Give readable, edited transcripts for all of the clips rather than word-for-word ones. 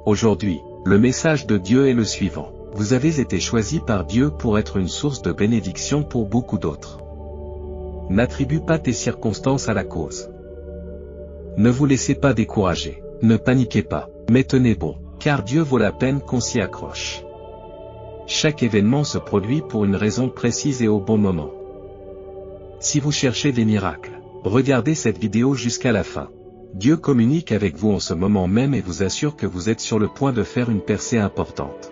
Aujourd'hui, le message de Dieu est le suivant. Vous avez été choisi par Dieu pour être une source de bénédiction pour beaucoup d'autres. N'attribue pas tes circonstances à la cause. Ne vous laissez pas décourager. Ne paniquez pas, mais tenez bon, car Dieu vaut la peine qu'on s'y accroche. Chaque événement se produit pour une raison précise et au bon moment. Si vous cherchez des miracles, regardez cette vidéo jusqu'à la fin. Dieu communique avec vous en ce moment même et vous assure que vous êtes sur le point de faire une percée importante.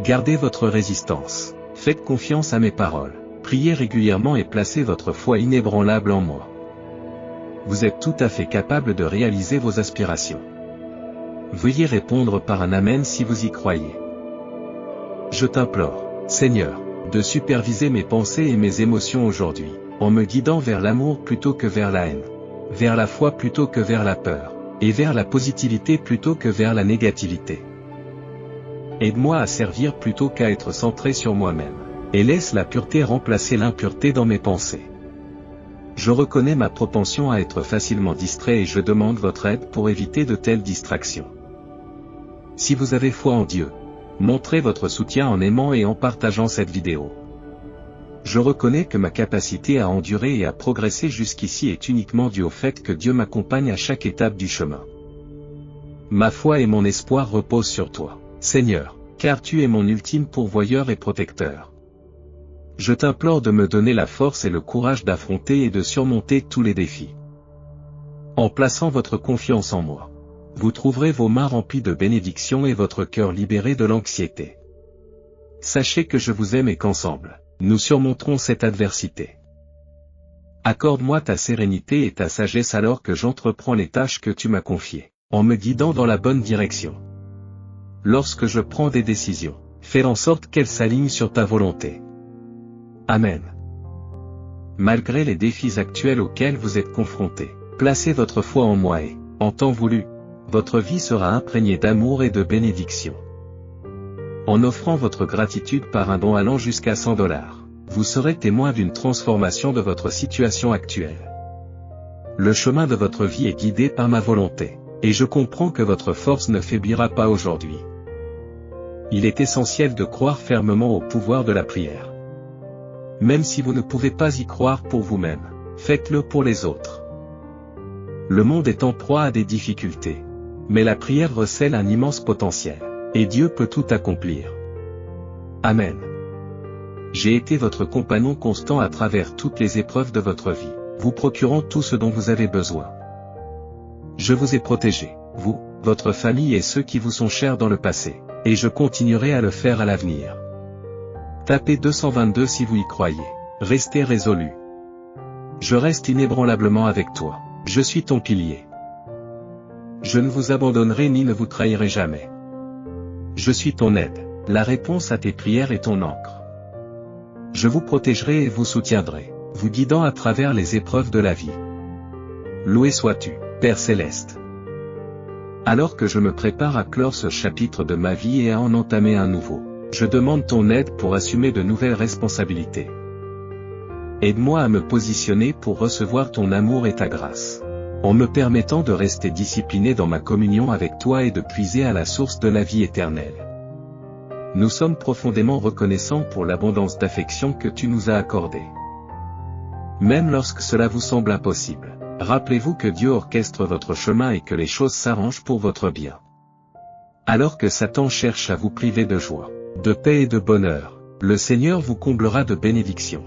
Gardez votre résistance. Faites confiance à mes paroles. Priez régulièrement et placez votre foi inébranlable en moi. Vous êtes tout à fait capable de réaliser vos aspirations. Veuillez répondre par un Amen si vous y croyez. Je t'implore, Seigneur, de superviser mes pensées et mes émotions aujourd'hui, en me guidant vers l'amour plutôt que vers la haine, vers la foi plutôt que vers la peur, et vers la positivité plutôt que vers la négativité. Aide-moi à servir plutôt qu'à être centré sur moi-même, et laisse la pureté remplacer l'impureté dans mes pensées. Je reconnais ma propension à être facilement distrait et je demande votre aide pour éviter de telles distractions. Si vous avez foi en Dieu, montrez votre soutien en aimant et en partageant cette vidéo. Je reconnais que ma capacité à endurer et à progresser jusqu'ici est uniquement due au fait que Dieu m'accompagne à chaque étape du chemin. Ma foi et mon espoir reposent sur toi, Seigneur, car tu es mon ultime pourvoyeur et protecteur. Je t'implore de me donner la force et le courage d'affronter et de surmonter tous les défis. En plaçant votre confiance en moi, vous trouverez vos mains remplies de bénédictions et votre cœur libéré de l'anxiété. Sachez que je vous aime et qu'ensemble, nous surmonterons cette adversité. Accorde-moi ta sérénité et ta sagesse alors que j'entreprends les tâches que tu m'as confiées, en me guidant dans la bonne direction. Lorsque je prends des décisions, fais en sorte qu'elles s'alignent sur ta volonté. Amen. Malgré les défis actuels auxquels vous êtes confrontés, placez votre foi en moi et, en temps voulu, votre vie sera imprégnée d'amour et de bénédiction. En offrant votre gratitude par un don allant jusqu'à $100, vous serez témoin d'une transformation de votre situation actuelle. Le chemin de votre vie est guidé par ma volonté, et je comprends que votre force ne faiblira pas aujourd'hui. Il est essentiel de croire fermement au pouvoir de la prière. Même si vous ne pouvez pas y croire pour vous-même, faites-le pour les autres. Le monde est en proie à des difficultés, mais la prière recèle un immense potentiel, et Dieu peut tout accomplir. Amen. J'ai été votre compagnon constant à travers toutes les épreuves de votre vie, vous procurant tout ce dont vous avez besoin. Je vous ai protégé, vous, votre famille et ceux qui vous sont chers dans le passé, et je continuerai à le faire à l'avenir. Tapez 222 si vous y croyez. Restez résolu. Je reste inébranlablement avec toi. Je suis ton pilier. Je ne vous abandonnerai ni ne vous trahirai jamais. Je suis ton aide, la réponse à tes prières est ton encre. Je vous protégerai et vous soutiendrai, vous guidant à travers les épreuves de la vie. Loué sois-tu, Père Céleste. Alors que je me prépare à clore ce chapitre de ma vie et à en entamer un nouveau, je demande ton aide pour assumer de nouvelles responsabilités. Aide-moi à me positionner pour recevoir ton amour et ta grâce, en me permettant de rester discipliné dans ma communion avec toi et de puiser à la source de la vie éternelle. Nous sommes profondément reconnaissants pour l'abondance d'affection que tu nous as accordée. Même lorsque cela vous semble impossible, rappelez-vous que Dieu orchestre votre chemin et que les choses s'arrangent pour votre bien. Alors que Satan cherche à vous priver de joie, de paix et de bonheur, le Seigneur vous comblera de bénédictions.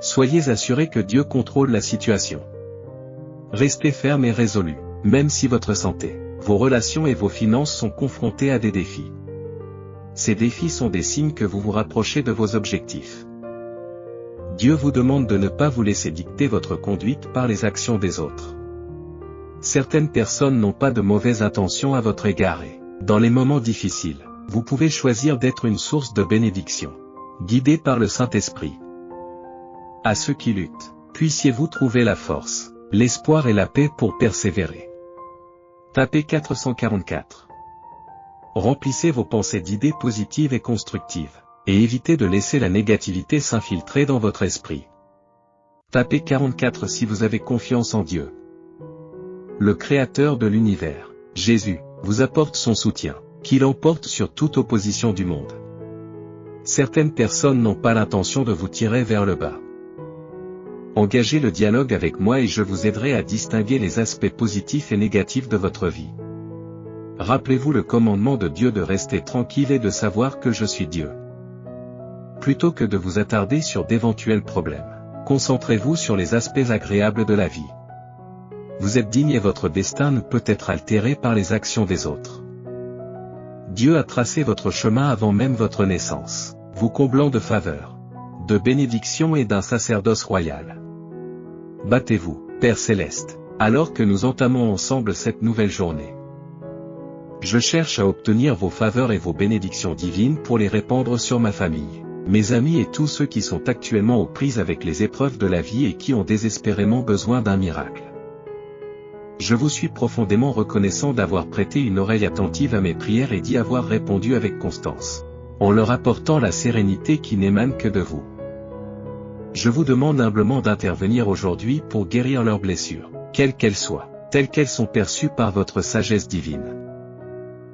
Soyez assurés que Dieu contrôle la situation. Restez ferme et résolu, même si votre santé, vos relations et vos finances sont confrontées à des défis. Ces défis sont des signes que vous vous rapprochez de vos objectifs. Dieu vous demande de ne pas vous laisser dicter votre conduite par les actions des autres. Certaines personnes n'ont pas de mauvaises intentions à votre égard et, dans les moments difficiles, vous pouvez choisir d'être une source de bénédiction, guidé par le Saint-Esprit. À ceux qui luttent, puissiez-vous trouver la force, l'espoir et la paix pour persévérer. Tapez 444. Remplissez vos pensées d'idées positives et constructives, et évitez de laisser la négativité s'infiltrer dans votre esprit. Tapez 44 si vous avez confiance en Dieu. Le Créateur de l'univers, Jésus, vous apporte son soutien, qui l'emporte sur toute opposition du monde. Certaines personnes n'ont pas l'intention de vous tirer vers le bas. Engagez le dialogue avec moi et je vous aiderai à distinguer les aspects positifs et négatifs de votre vie. Rappelez-vous le commandement de Dieu de rester tranquille et de savoir que je suis Dieu. Plutôt que de vous attarder sur d'éventuels problèmes, concentrez-vous sur les aspects agréables de la vie. Vous êtes digne et votre destin ne peut être altéré par les actions des autres. Dieu a tracé votre chemin avant même votre naissance, vous comblant de faveurs, de bénédictions et d'un sacerdoce royal. Battez-vous, Père Céleste, alors que nous entamons ensemble cette nouvelle journée. Je cherche à obtenir vos faveurs et vos bénédictions divines pour les répandre sur ma famille, mes amis et tous ceux qui sont actuellement aux prises avec les épreuves de la vie et qui ont désespérément besoin d'un miracle. Je vous suis profondément reconnaissant d'avoir prêté une oreille attentive à mes prières et d'y avoir répondu avec constance, en leur apportant la sérénité qui n'émane que de vous. Je vous demande humblement d'intervenir aujourd'hui pour guérir leurs blessures, quelles qu'elles soient, telles qu'elles sont perçues par votre sagesse divine.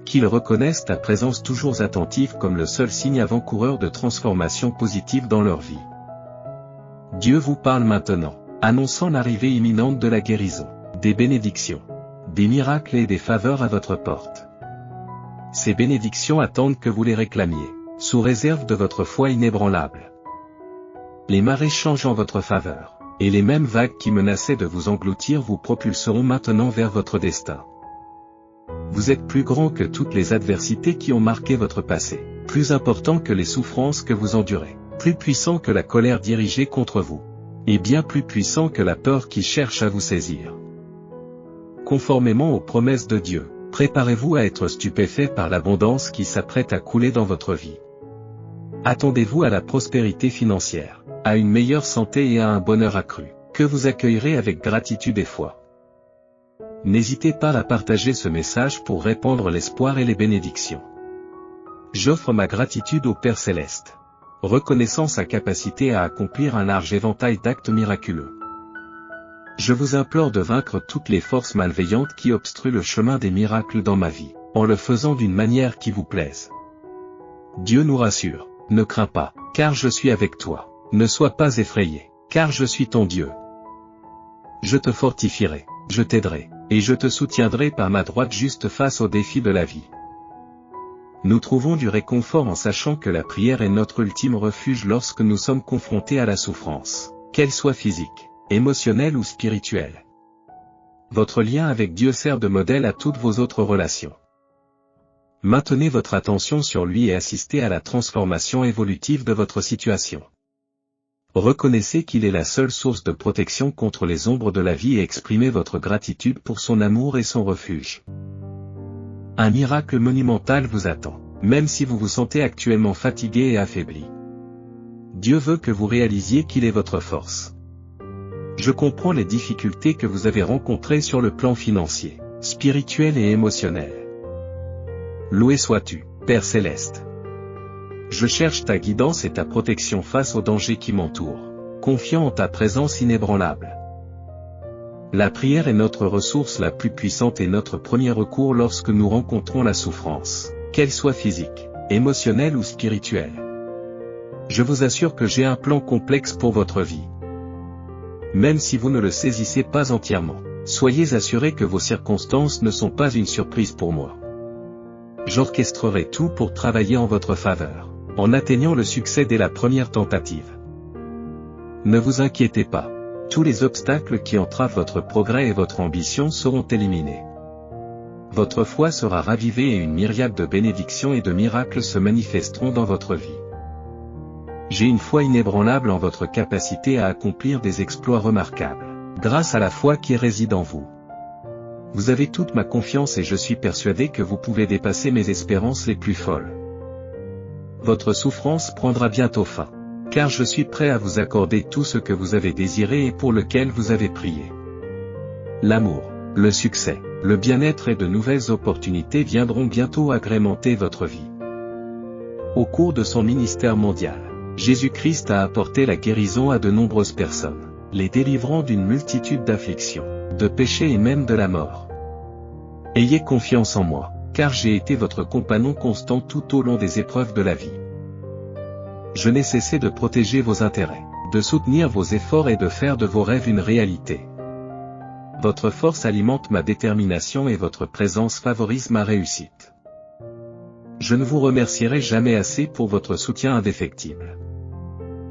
Qu'ils reconnaissent ta présence toujours attentive comme le seul signe avant-coureur de transformation positive dans leur vie. Dieu vous parle maintenant, annonçant l'arrivée imminente de la guérison, des bénédictions, des miracles et des faveurs à votre porte. Ces bénédictions attendent que vous les réclamiez, sous réserve de votre foi inébranlable. Les marées changent en votre faveur, et les mêmes vagues qui menaçaient de vous engloutir vous propulseront maintenant vers votre destin. Vous êtes plus grand que toutes les adversités qui ont marqué votre passé, plus important que les souffrances que vous endurez, plus puissant que la colère dirigée contre vous, et bien plus puissant que la peur qui cherche à vous saisir. Conformément aux promesses de Dieu, préparez-vous à être stupéfait par l'abondance qui s'apprête à couler dans votre vie. Attendez-vous à la prospérité financière, à une meilleure santé et à un bonheur accru, que vous accueillerez avec gratitude et foi. N'hésitez pas à partager ce message pour répandre l'espoir et les bénédictions. J'offre ma gratitude au Père Céleste, reconnaissant sa capacité à accomplir un large éventail d'actes miraculeux. Je vous implore de vaincre toutes les forces malveillantes qui obstruent le chemin des miracles dans ma vie, en le faisant d'une manière qui vous plaise. Dieu nous rassure, ne crains pas, car je suis avec toi, ne sois pas effrayé, car je suis ton Dieu. Je te fortifierai, je t'aiderai, et je te soutiendrai par ma droite juste face aux défis de la vie. Nous trouvons du réconfort en sachant que la prière est notre ultime refuge lorsque nous sommes confrontés à la souffrance, qu'elle soit physique, émotionnelle ou spirituelle. Votre lien avec Dieu sert de modèle à toutes vos autres relations. Maintenez votre attention sur lui et assistez à la transformation évolutive de votre situation. Reconnaissez qu'il est la seule source de protection contre les ombres de la vie et exprimez votre gratitude pour son amour et son refuge. Un miracle monumental vous attend, même si vous vous sentez actuellement fatigué et affaibli. Dieu veut que vous réalisiez qu'il est votre force. Je comprends les difficultés que vous avez rencontrées sur le plan financier, spirituel et émotionnel. Loué sois-tu, Père Céleste. Je cherche ta guidance et ta protection face aux dangers qui m'entourent, confiant en ta présence inébranlable. La prière est notre ressource la plus puissante et notre premier recours lorsque nous rencontrons la souffrance, qu'elle soit physique, émotionnelle ou spirituelle. Je vous assure que j'ai un plan complexe pour votre vie. Même si vous ne le saisissez pas entièrement, soyez assurés que vos circonstances ne sont pas une surprise pour moi. J'orchestrerai tout pour travailler en votre faveur, en atteignant le succès dès la première tentative. Ne vous inquiétez pas, tous les obstacles qui entravent votre progrès et votre ambition seront éliminés. Votre foi sera ravivée et une myriade de bénédictions et de miracles se manifesteront dans votre vie. J'ai une foi inébranlable en votre capacité à accomplir des exploits remarquables, grâce à la foi qui réside en vous. Vous avez toute ma confiance et je suis persuadé que vous pouvez dépasser mes espérances les plus folles. Votre souffrance prendra bientôt fin, car je suis prêt à vous accorder tout ce que vous avez désiré et pour lequel vous avez prié. L'amour, le succès, le bien-être et de nouvelles opportunités viendront bientôt agrémenter votre vie. Au cours de son ministère mondial, Jésus-Christ a apporté la guérison à de nombreuses personnes, les délivrant d'une multitude d'afflictions, de péchés et même de la mort. Ayez confiance en moi, car j'ai été votre compagnon constant tout au long des épreuves de la vie. Je n'ai cessé de protéger vos intérêts, de soutenir vos efforts et de faire de vos rêves une réalité. Votre force alimente ma détermination et votre présence favorise ma réussite. Je ne vous remercierai jamais assez pour votre soutien indéfectible.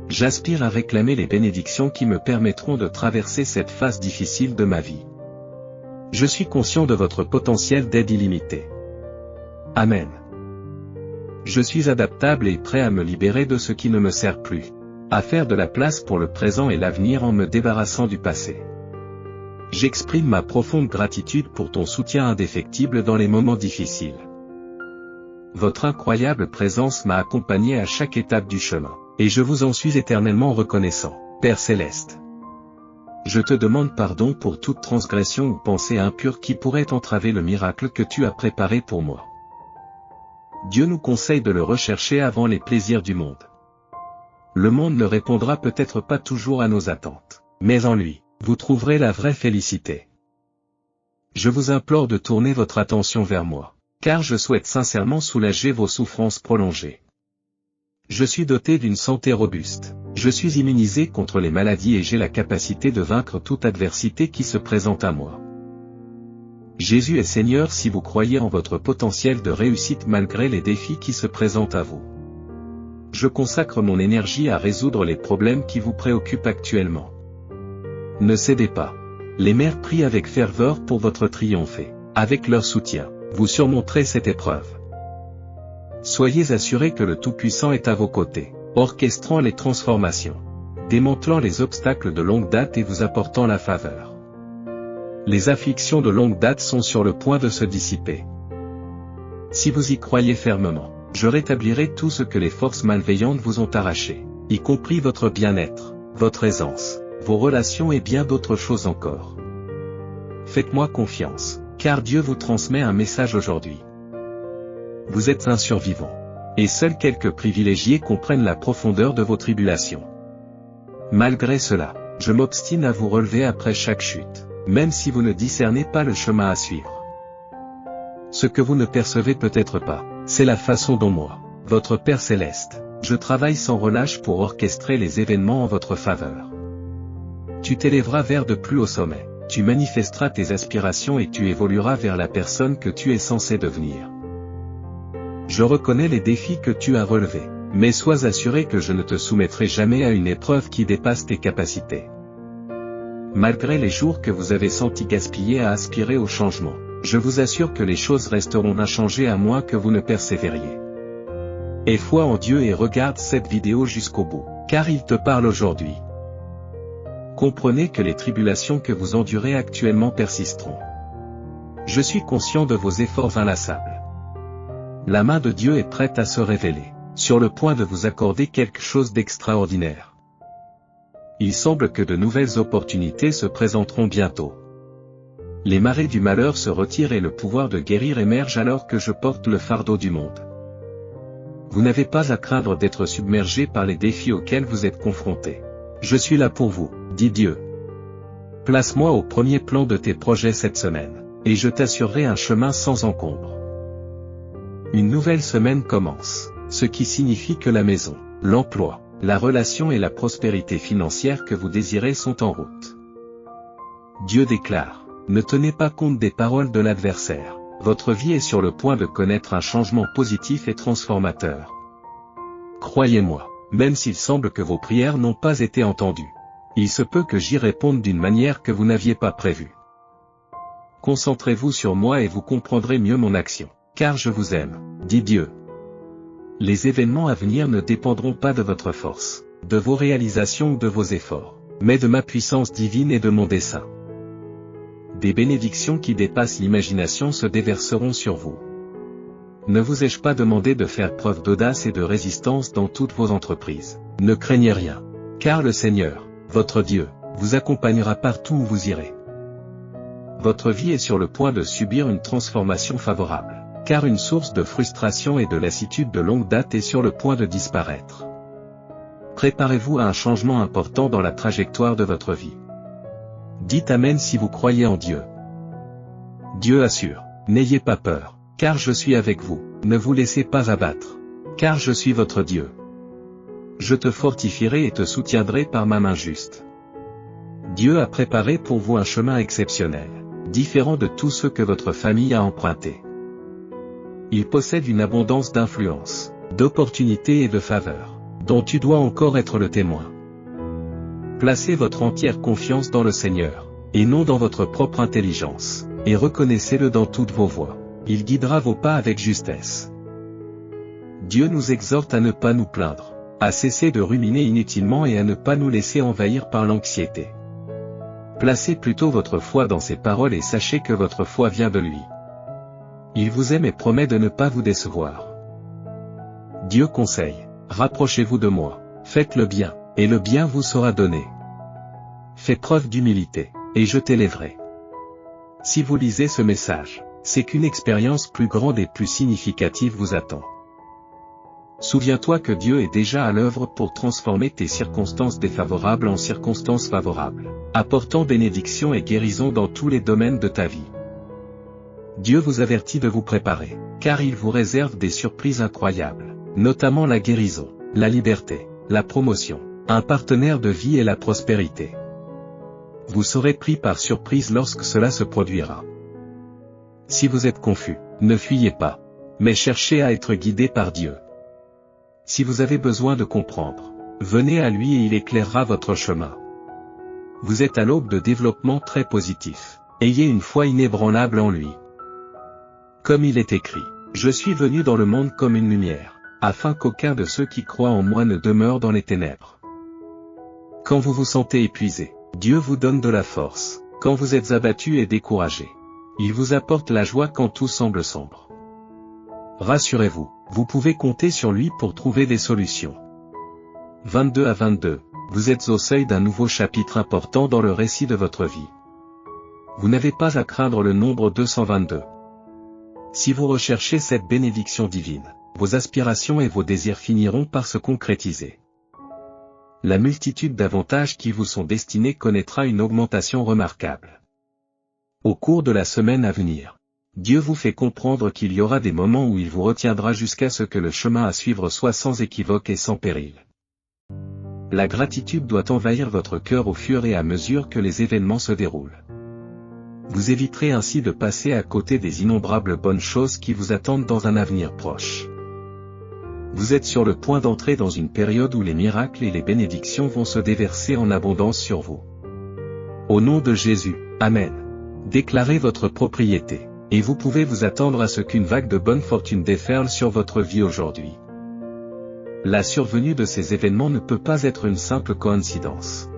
J'aspire à réclamer les bénédictions qui me permettront de traverser cette phase difficile de ma vie. Je suis conscient de votre potentiel d'aide illimitée. Amen. Je suis adaptable et prêt à me libérer de ce qui ne me sert plus, à faire de la place pour le présent et l'avenir en me débarrassant du passé. J'exprime ma profonde gratitude pour ton soutien indéfectible dans les moments difficiles. Votre incroyable présence m'a accompagné à chaque étape du chemin, et je vous en suis éternellement reconnaissant, Père Céleste. Je te demande pardon pour toute transgression ou pensée impure qui pourrait entraver le miracle que tu as préparé pour moi. Dieu nous conseille de le rechercher avant les plaisirs du monde. Le monde ne répondra peut-être pas toujours à nos attentes, mais en lui, vous trouverez la vraie félicité. Je vous implore de tourner votre attention vers moi, car je souhaite sincèrement soulager vos souffrances prolongées. Je suis doté d'une santé robuste, je suis immunisé contre les maladies et j'ai la capacité de vaincre toute adversité qui se présente à moi. Jésus est Seigneur si vous croyez en votre potentiel de réussite malgré les défis qui se présentent à vous. Je consacre mon énergie à résoudre les problèmes qui vous préoccupent actuellement. Ne cédez pas. Les mères prient avec ferveur pour votre triompher. Avec leur soutien, vous surmonterez cette épreuve. Soyez assurés que le Tout-Puissant est à vos côtés, orchestrant les transformations, démantelant les obstacles de longue date et vous apportant la faveur. Les afflictions de longue date sont sur le point de se dissiper. Si vous y croyez fermement, je rétablirai tout ce que les forces malveillantes vous ont arraché, y compris votre bien-être, votre aisance, vos relations et bien d'autres choses encore. Faites-moi confiance, car Dieu vous transmet un message aujourd'hui. Vous êtes un survivant. Et seuls quelques privilégiés comprennent la profondeur de vos tribulations. Malgré cela, je m'obstine à vous relever après chaque chute, même si vous ne discernez pas le chemin à suivre. Ce que vous ne percevez peut-être pas, c'est la façon dont moi, votre Père Céleste, je travaille sans relâche pour orchestrer les événements en votre faveur. Tu t'élèveras vers de plus hauts sommets, tu manifesteras tes aspirations et tu évolueras vers la personne que tu es censé devenir. Je reconnais les défis que tu as relevés, mais sois assuré que je ne te soumettrai jamais à une épreuve qui dépasse tes capacités. Malgré les jours que vous avez sentis gaspiller à aspirer au changement, je vous assure que les choses resteront inchangées à moins que vous ne persévériez. Aie foi en Dieu et regarde cette vidéo jusqu'au bout, car il te parle aujourd'hui. Comprenez que les tribulations que vous endurez actuellement persisteront. Je suis conscient de vos efforts inlassables. La main de Dieu est prête à se révéler, sur le point de vous accorder quelque chose d'extraordinaire. Il semble que de nouvelles opportunités se présenteront bientôt. Les marées du malheur se retirent et le pouvoir de guérir émerge alors que je porte le fardeau du monde. Vous n'avez pas à craindre d'être submergé par les défis auxquels vous êtes confrontés. Je suis là pour vous, dit Dieu. Place-moi au premier plan de tes projets cette semaine, et je t'assurerai un chemin sans encombre. Une nouvelle semaine commence, ce qui signifie que la maison, l'emploi, la relation et la prospérité financière que vous désirez sont en route. Dieu déclare, ne tenez pas compte des paroles de l'adversaire, votre vie est sur le point de connaître un changement positif et transformateur. Croyez-moi, même s'il semble que vos prières n'ont pas été entendues, il se peut que j'y réponde d'une manière que vous n'aviez pas prévue. Concentrez-vous sur moi et vous comprendrez mieux mon action. Car je vous aime, dit Dieu. Les événements à venir ne dépendront pas de votre force, de vos réalisations ou de vos efforts, mais de ma puissance divine et de mon dessein. Des bénédictions qui dépassent l'imagination se déverseront sur vous. Ne vous ai-je pas demandé de faire preuve d'audace et de résistance dans toutes vos entreprises? Ne craignez rien, car le Seigneur, votre Dieu, vous accompagnera partout où vous irez. Votre vie est sur le point de subir une transformation favorable. Car une source de frustration et de lassitude de longue date est sur le point de disparaître. Préparez-vous à un changement important dans la trajectoire de votre vie. Dites Amen si vous croyez en Dieu. Dieu assure. N'ayez pas peur, car je suis avec vous, ne vous laissez pas abattre, car je suis votre Dieu. Je te fortifierai et te soutiendrai par ma main juste. Dieu a préparé pour vous un chemin exceptionnel, différent de tous ceux que votre famille a empruntés. Il possède une abondance d'influence, d'opportunités et de faveurs, dont tu dois encore être le témoin. Placez votre entière confiance dans le Seigneur, et non dans votre propre intelligence, et reconnaissez-le dans toutes vos voies. Il guidera vos pas avec justesse. Dieu nous exhorte à ne pas nous plaindre, à cesser de ruminer inutilement et à ne pas nous laisser envahir par l'anxiété. Placez plutôt votre foi dans ses paroles et sachez que votre foi vient de lui. Il vous aime et promet de ne pas vous décevoir. Dieu conseille, rapprochez-vous de moi, faites le bien, et le bien vous sera donné. Fais preuve d'humilité, et je t'élèverai. Si vous lisez ce message, c'est qu'une expérience plus grande et plus significative vous attend. Souviens-toi que Dieu est déjà à l'œuvre pour transformer tes circonstances défavorables en circonstances favorables, apportant bénédiction et guérison dans tous les domaines de ta vie. Dieu vous avertit de vous préparer, car il vous réserve des surprises incroyables, notamment la guérison, la liberté, la promotion, un partenaire de vie et la prospérité. Vous serez pris par surprise lorsque cela se produira. Si vous êtes confus, ne fuyez pas, mais cherchez à être guidé par Dieu. Si vous avez besoin de comprendre, venez à lui et il éclairera votre chemin. Vous êtes à l'aube de développement très positif. Ayez une foi inébranlable en lui. Comme il est écrit, « Je suis venu dans le monde comme une lumière, afin qu'aucun de ceux qui croient en moi ne demeure dans les ténèbres. » Quand vous vous sentez épuisé, Dieu vous donne de la force. Quand vous êtes abattu et découragé, il vous apporte la joie quand tout semble sombre. Rassurez-vous, vous pouvez compter sur lui pour trouver des solutions. 22 à 22, vous êtes au seuil d'un nouveau chapitre important dans le récit de votre vie. Vous n'avez pas à craindre le nombre 222. Si vous recherchez cette bénédiction divine, vos aspirations et vos désirs finiront par se concrétiser. La multitude d'avantages qui vous sont destinés connaîtra une augmentation remarquable. Au cours de la semaine à venir, Dieu vous fait comprendre qu'il y aura des moments où il vous retiendra jusqu'à ce que le chemin à suivre soit sans équivoque et sans péril. La gratitude doit envahir votre cœur au fur et à mesure que les événements se déroulent. Vous éviterez ainsi de passer à côté des innombrables bonnes choses qui vous attendent dans un avenir proche. Vous êtes sur le point d'entrer dans une période où les miracles et les bénédictions vont se déverser en abondance sur vous. Au nom de Jésus, Amen. Déclarez votre propriété, et vous pouvez vous attendre à ce qu'une vague de bonne fortune déferle sur votre vie aujourd'hui. La survenue de ces événements ne peut pas être une simple coïncidence.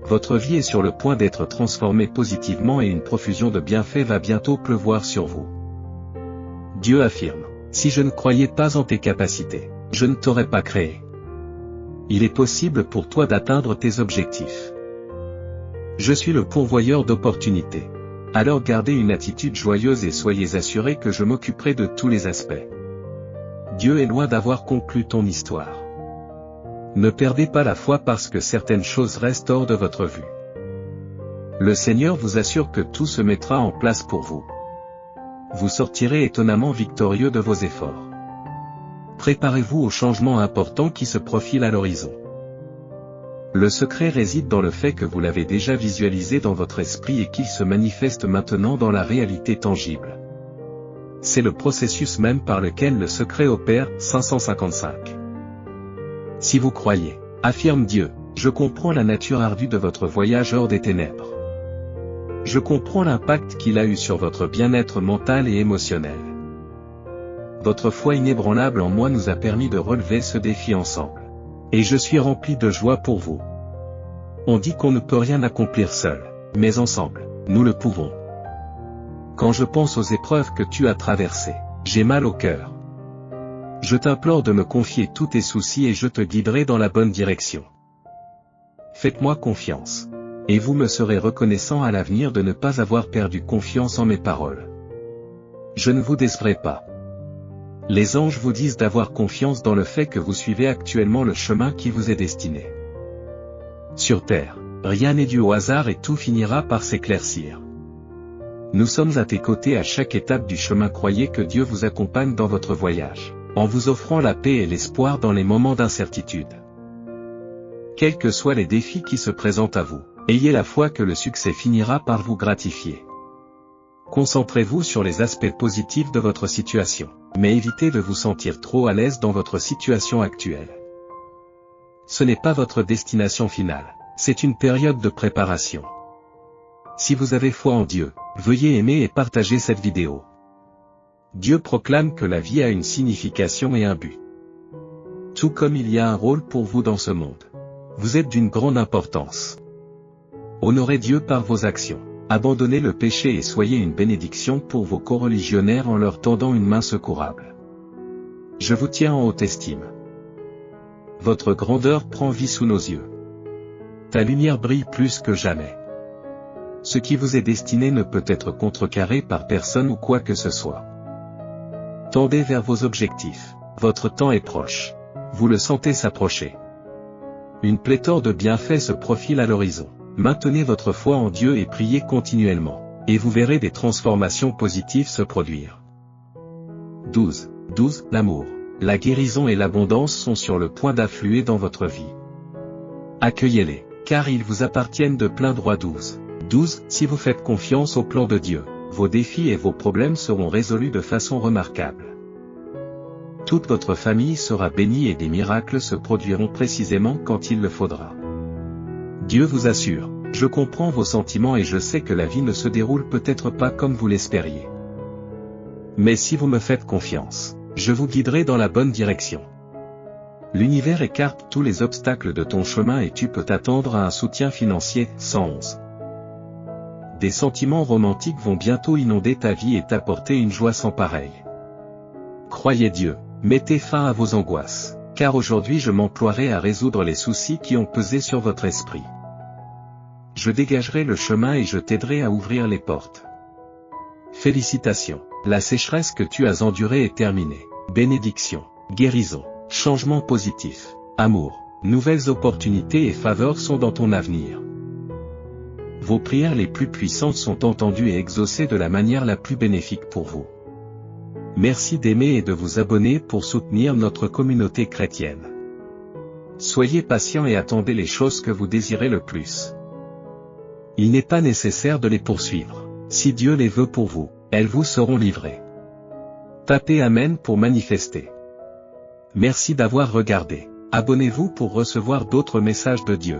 Votre vie est sur le point d'être transformée positivement et une profusion de bienfaits va bientôt pleuvoir sur vous. Dieu affirme, « Si je ne croyais pas en tes capacités, je ne t'aurais pas créé. » Il est possible pour toi d'atteindre tes objectifs. Je suis le pourvoyeur d'opportunités. Alors gardez une attitude joyeuse et soyez assurés que je m'occuperai de tous les aspects. Dieu est loin d'avoir conclu ton histoire. Ne perdez pas la foi parce que certaines choses restent hors de votre vue. Le Seigneur vous assure que tout se mettra en place pour vous. Vous sortirez étonnamment victorieux de vos efforts. Préparez-vous aux changements importants qui se profilent à l'horizon. Le secret réside dans le fait que vous l'avez déjà visualisé dans votre esprit et qu'il se manifeste maintenant dans la réalité tangible. C'est le processus même par lequel le secret opère. 555. Si vous croyez, affirme Dieu, je comprends la nature ardue de votre voyage hors des ténèbres. Je comprends l'impact qu'il a eu sur votre bien-être mental et émotionnel. Votre foi inébranlable en moi nous a permis de relever ce défi ensemble. Et je suis rempli de joie pour vous. On dit qu'on ne peut rien accomplir seul, mais ensemble, nous le pouvons. Quand je pense aux épreuves que tu as traversées, j'ai mal au cœur. Je t'implore de me confier tous tes soucis et je te guiderai dans la bonne direction. Faites-moi confiance. Et vous me serez reconnaissant à l'avenir de ne pas avoir perdu confiance en mes paroles. Je ne vous décevrai pas. Les anges vous disent d'avoir confiance dans le fait que vous suivez actuellement le chemin qui vous est destiné. Sur terre, rien n'est dû au hasard et tout finira par s'éclaircir. Nous sommes à tes côtés à chaque étape du chemin. Croyez que Dieu vous accompagne dans votre voyage, en vous offrant la paix et l'espoir dans les moments d'incertitude. Quels que soient les défis qui se présentent à vous, ayez la foi que le succès finira par vous gratifier. Concentrez-vous sur les aspects positifs de votre situation, mais évitez de vous sentir trop à l'aise dans votre situation actuelle. Ce n'est pas votre destination finale, c'est une période de préparation. Si vous avez foi en Dieu, veuillez aimer et partager cette vidéo. Dieu proclame que la vie a une signification et un but. Tout comme il y a un rôle pour vous dans ce monde. Vous êtes d'une grande importance. Honorez Dieu par vos actions. Abandonnez le péché et soyez une bénédiction pour vos coreligionnaires en leur tendant une main secourable. Je vous tiens en haute estime. Votre grandeur prend vie sous nos yeux. Ta lumière brille plus que jamais. Ce qui vous est destiné ne peut être contrecarré par personne ou quoi que ce soit. Tendez vers vos objectifs. Votre temps est proche. Vous le sentez s'approcher. Une pléthore de bienfaits se profile à l'horizon. Maintenez votre foi en Dieu et priez continuellement, et vous verrez des transformations positives se produire. 12. L'amour, la guérison et l'abondance sont sur le point d'affluer dans votre vie. Accueillez-les, car ils vous appartiennent de plein droit. 12. Si vous faites confiance au plan de Dieu, vos défis et vos problèmes seront résolus de façon remarquable. Toute votre famille sera bénie et des miracles se produiront précisément quand il le faudra. Dieu vous assure, je comprends vos sentiments et je sais que la vie ne se déroule peut-être pas comme vous l'espériez. Mais si vous me faites confiance, je vous guiderai dans la bonne direction. L'univers écarte tous les obstacles de ton chemin et tu peux t'attendre à un soutien financier. 111. Des sentiments romantiques vont bientôt inonder ta vie et t'apporter une joie sans pareille. Croyez Dieu, mettez fin à vos angoisses, car aujourd'hui je m'emploierai à résoudre les soucis qui ont pesé sur votre esprit. Je dégagerai le chemin et je t'aiderai à ouvrir les portes. Félicitations, la sécheresse que tu as endurée est terminée. Bénédiction, guérison, changement positif, amour, nouvelles opportunités et faveurs sont dans ton avenir. Vos prières les plus puissantes sont entendues et exaucées de la manière la plus bénéfique pour vous. Merci d'aimer et de vous abonner pour soutenir notre communauté chrétienne. Soyez patient et attendez les choses que vous désirez le plus. Il n'est pas nécessaire de les poursuivre. Si Dieu les veut pour vous, elles vous seront livrées. Tapez Amen pour manifester. Merci d'avoir regardé. Abonnez-vous pour recevoir d'autres messages de Dieu.